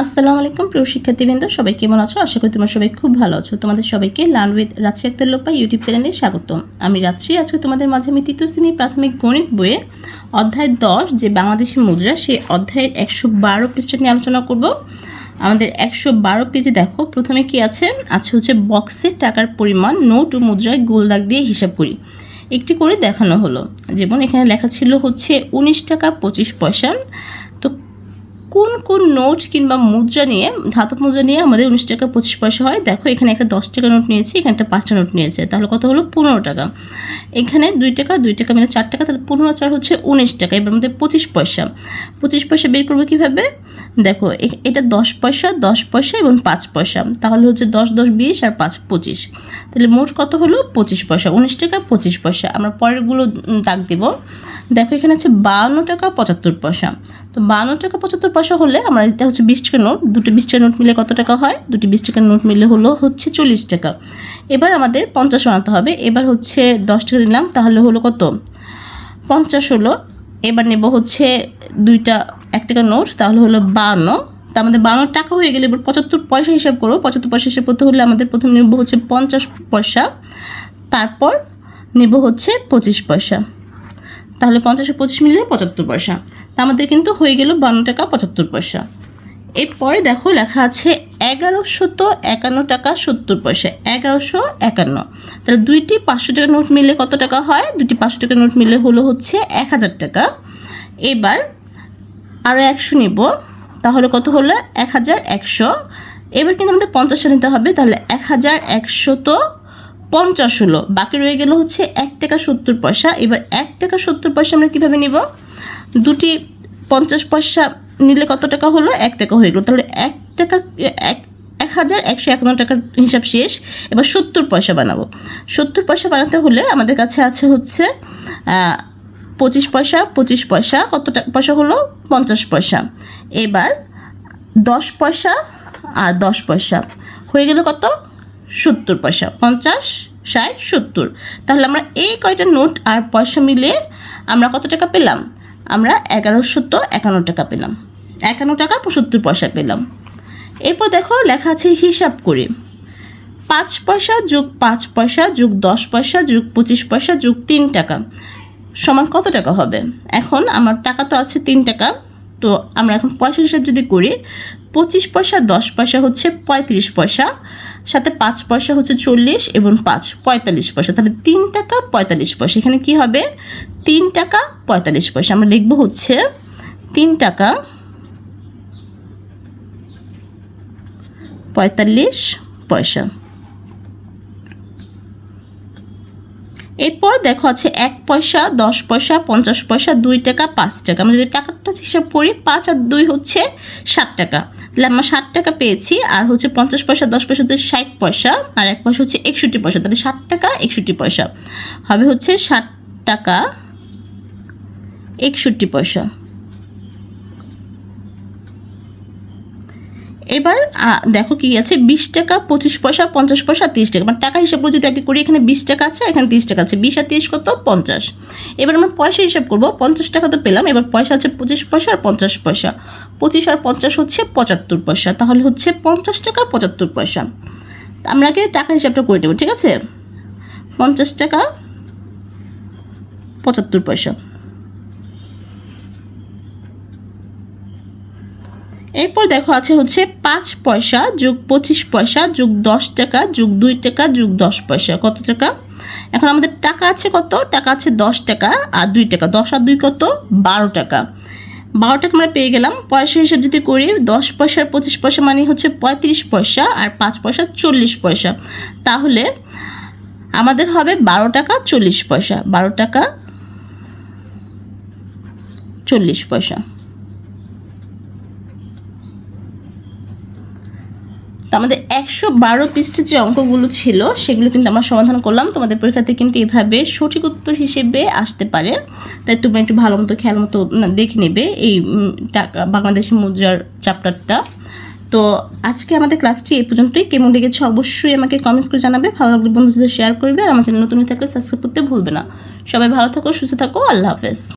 আসসালামু আলাইকুম প্রিয় শিক্ষার্থীবৃন্দ, সবাই কেমন আছো? আশা করি তোমরা সবাই খুব ভালো আছো। তোমাদের সবাইকে লার্ন উইথ রাত্রি আক্তার লোপা ইউটিউব চ্যানেলে স্বাগতম। আমি রাত্রি। আজকে তোমাদের মাঝে আমি তৃতীয় শ্রেণীর প্রাথমিক গণিত বইয়ে অধ্যায় 10 যে বাংলাদেশি মুদ্রা, সেই অধ্যায়ের 112 পৃষ্ঠা নিয়ে আলোচনা করব। আমাদের 112 পেজে দেখো প্রথমে কি আছে হচ্ছে বক্সের টাকার পরিমাণ নোট ও মুদ্রায় গোল দাগ দিয়ে হিসাব করি। একটি করে দেখানো হলো। যেমন এখানে লেখা ছিল হচ্ছে 19 টাকা 25 পয়সা। তো কোন কোন নোট কিংবা মুদ্রা নিয়ে, ধাতব মুদ্রা নিয়ে আমাদের 19 টাকা 25 পয়সা হয়? দেখো এখানে একটা 10 টাকা নোট নিয়েছি, এখানে একটা 5টা নোট নিয়েছে, তাহলে কত হলো? 15 টাকা। এখানে 2 টাকা মিলে 4 টাকা, তাহলে 15 4 হচ্ছে 19 টাকা। এবার আমাদের 25 পয়সা। 25 পয়সা বের করবো কীভাবে? দেখো এটা 10 পয়সা, 10 পয়সা এবং 5 পয়সা, তাহলে হচ্ছে 10 10 20 আর 5 25, তাহলে মোট কত হলো? 25 পয়সা। 19 টাকা 25 পয়সা। আমরা পরেরগুলো দাগ দেব। দেখো এখানে আছে 52 টাকা 75 পয়সা। তো 52 টাকা 75 পয়সা হলে আমরা, এটা হচ্ছে 20 টাকা নোট, দুটো 20 টাকা নোট মিলে কত টাকা হয়? দুটি 20 টাকার নোট মিলে হচ্ছে 40 টাকা। এবার আমাদের 50 বানাতে হবে। এবার হচ্ছে 10 টাকা নিলাম, তাহলে হলো কত? 50 হলো। এবার নেব হচ্ছে 1 টাকা নোট, তাহলে হলো 52। তা আমাদের 52 টাকা হয়ে গেলে এবার 75 পয়সা হিসাব করো। 75 পয়সা হিসাব করতে হলে আমাদের প্রথমে নেব হচ্ছে 50 পয়সা, তারপর নেব হচ্ছে 25 পয়সা, তাহলে 50 আর 25 মিলিয়ে 75 পয়সা। তা আমাদের কিন্তু হয়ে গেল 52 টাকা 75 পয়সা। এরপরে দেখো লেখা আছে 1151 টাকা 70 পয়সা। 1151, তাহলে দুইটি 500 টাকা নোট মিলে কত টাকা হয়? দুটি 500 টাকা নোট মিলে হচ্ছে 1000 টাকা। এবার আরও 100 নিব, তাহলে কত হলো? 1100। এবার কিন্তু আমাদের 50 নিতে হবে, তাহলে 1150 হলো। বাকি রয়ে গেল হচ্ছে 1 টাকা 70 পয়সা। এবার 1 টাকা 70 পয়সা আমরা কীভাবে নিব? দুটি 50 পয়সা নিলে কত টাকা হলো? 1 টাকা হয়ে গেল, তাহলে 1 টাকা 1151 টাকার হিসাব শেষ। এবার 70 পয়সা বানাবো। 70 পয়সা বানাতে হলে আমাদের কাছে আছে হচ্ছে 25 পয়সা। 25 পয়সা কত পয়সা হলো? 50 পয়সা। এবার 10 পয়সা আর 10 পয়সা হয়ে গেল কত? 70 পয়সা। 50 60 70। তাহলে আমরা এই কয়টা নোট আর পয়সা মিলে আমরা কত টাকা পেলাম? আমরা 1151 টাকা পেলাম। 51 টাকা 75 পয়সা পেলাম। এরপর দেখো লেখা আছে হিসাব করে 5 পয়সা যোগ 5 পয়সা যোগ 10 পয়সা যোগ 25 পয়সা যোগ 3 টাকা সমান কত টাকা হবে? এখন আমার টাকা তো আছে 3 টাকা, তো আমরা এখন পয়সা হিসাব যদি করি, 25 পয়সা 10 পয়সা হচ্ছে 35 পয়সা, সাথে 5 পয়সা হচ্ছে 40 এবং 5 45 পয়সা, তাহলে 3 টাকা 45 পয়সা। এখানে কি হবে? 3 টাকা 45 পয়সা। আমরা লিখব হচ্ছে 3 টাকা 45 পয়সা। এরপর দেখো আছে 1 পয়সা 10 পয়সা 50 পয়সা 2 টাকা 5 টাকা। আমরা যদি টাকাটা হিসাব করি, 5 আর 2 হচ্ছে 7 টাকা, তাহলে আমরা 7 টাকা পেয়েছি। আর হচ্ছে 50 পয়সা 10 পয়সা হচ্ছে 60 পয়সা, আর 1 পয়সা হচ্ছে 61 পয়সা, তাহলে 7 টাকা 61 পয়সা হবে হচ্ছে 7 টাকা 61 পয়সা। এবার দেখো কি আছে, 20 টাকা 25 পয়সা 50 পয়সা 30 টাকা। মানে টাকা হিসাব করে যদি আগে করি, এখানে 20 টাকা আছে, এখানে 30 টাকা আছে, 20 আর 30 কত? 50। এবার আমরা পয়সা হিসাব করবো। 50 টাকা তো পেলাম, এবার পয়সা আছে 25 পয়সা আর 50 পয়সা। 25 আর 50 হচ্ছে 75 পয়সা, তাহলে হচ্ছে 50 টাকা 75 পয়সা। আমরা আগে টাকা হিসাবটা করে নেব, ঠিক আছে? 50 টাকা 75 পয়সা। এরপর দেখো আছে হচ্ছে 5 পয়সা যোগ 25 পয়সা যোগ 10 টাকা যোগ 2 টাকা যোগ 10 পয়সা কত টাকা? এখন আমাদের টাকা আছে কত? টাকা আছে 10 টাকা আর 2 টাকা। 10 আর 2 কত? 12 টাকা। 12 টাকা আমরা পেয়ে গেলাম। পয়সা হিসাব যদি করি, 10 পয়সা আর 25 পয়সা মানে হচ্ছে 35 পয়সা, আর 5 পয়সা 40 পয়সা, তাহলে আমাদের হবে 12 টাকা 40 পয়সা। 12 টাকা 40 পয়সা। তো আমাদের 112 পৃষ্ঠে যে অঙ্কগুলো ছিল সেগুলো কিন্তু আমরা সমাধান করলাম। তোমাদের পরীক্ষাতে কিন্তু এভাবে সঠিক উত্তর হিসেবে আসতে পারে, তাই তুমি একটু ভালো মতো খেয়াল মতো দেখে নেবে এই বাংলাদেশি মুদ্রার চ্যাপ্টারটা। তো আজকে আমাদের ক্লাসটি এই পর্যন্তই। কেমন লেগেছে অবশ্যই আমাকে কমেন্টস করে জানাবে। ভালো লাগলে বন্ধুদের সাথে শেয়ার করবে, আর আমার চ্যানেল নতুন থাকলে সাবস্ক্রাইব করতে ভুলবে না। সবাই ভালো থাকো, সুস্থ থাকো, আল্লাহ হাফেজ।